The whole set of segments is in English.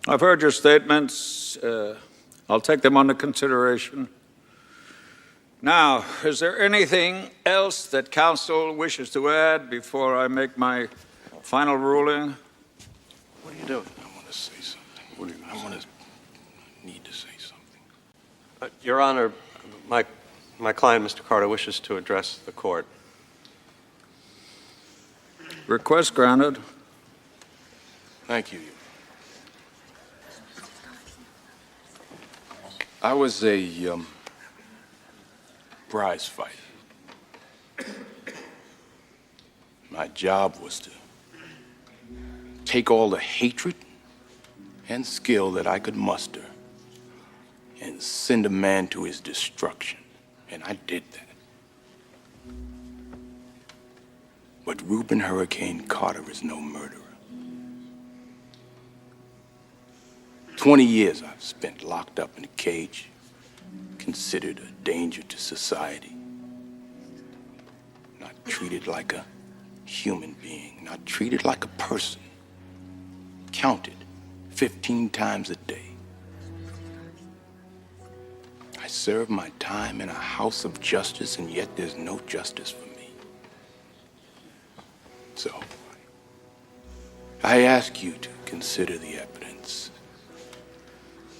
I've heard your statements. I'll take them under consideration. Now, is there anything else that counsel wishes to add before I make my final ruling? What are you doing? I want to say something. Need to say something. Your Honor, my client, Mr. Carter, wishes to address the court. Request granted. Thank you. I was a prize fighter. My job was to take all the hatred and skill that I could muster and send a man to his destruction. And I did that. But Rubin Hurricane Carter is no murderer. 20 years I've spent locked up in a cage, considered a danger to society. Not treated like a human being, not treated like a person. Counted 15 times a day. I serve my time in a house of justice, and yet there's no justice for me. So, I ask you to consider the evidence.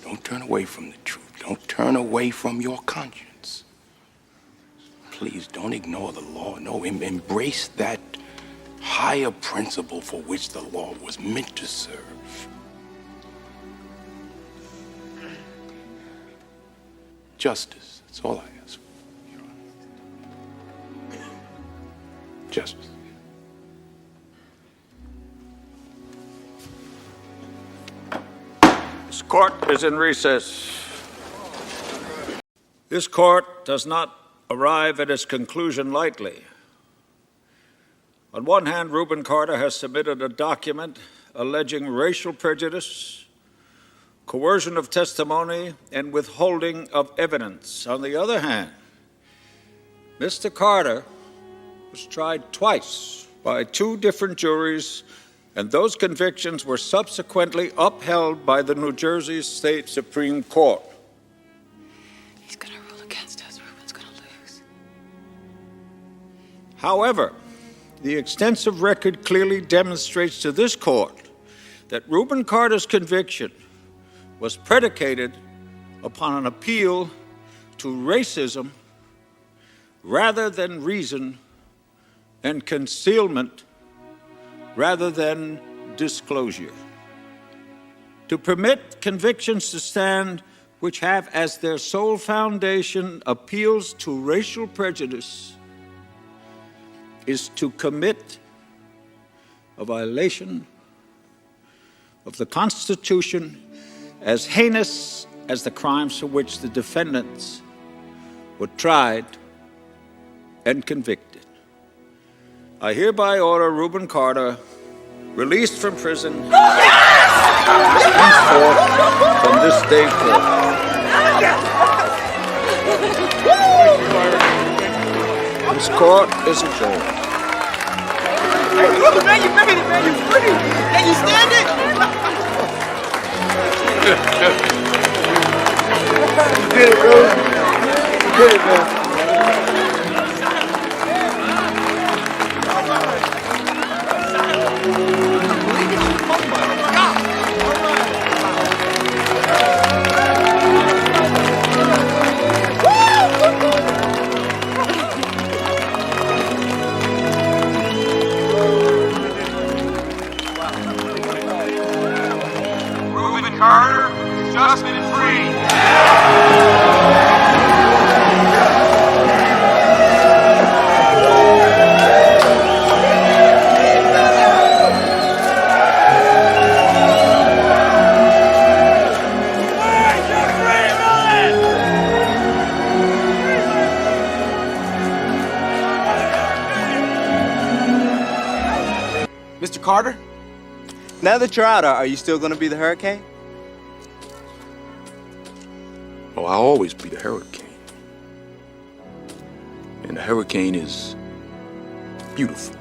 Don't turn away from the truth. Don't turn away from your conscience. Please don't ignore the law. No, embrace that higher principle for which the law was meant to serve. Justice. That's all I ask for, Your Honor. Justice. This court is in recess. This court does not arrive at its conclusion lightly. On one hand, Rubin Carter has submitted a document alleging racial prejudice, coercion of testimony, and withholding of evidence. On the other hand, Mr. Carter was tried twice by two different juries, and those convictions were subsequently upheld by the New Jersey State Supreme Court. He's gonna rule against us. Rubin's gonna lose. However, the extensive record clearly demonstrates to this court that Rubin Carter's conviction was predicated upon an appeal to racism rather than reason, and concealment rather than disclosure. To permit convictions to stand which have as their sole foundation appeals to racial prejudice is to commit a violation of the Constitution as heinous as the crimes for which the defendants were tried and convicted. I hereby order Rubin Carter released from prison henceforth from this day forth. This court is adjourned. Hey, Rubin, man, you made it, man. You pretty. Can you stand it? You did it, bro. You did it, man. Rubin Carter is just been free. Mr. Carter, now that you're out, are you still going to be the Hurricane? Oh, I'll always be the Hurricane. And the Hurricane is beautiful.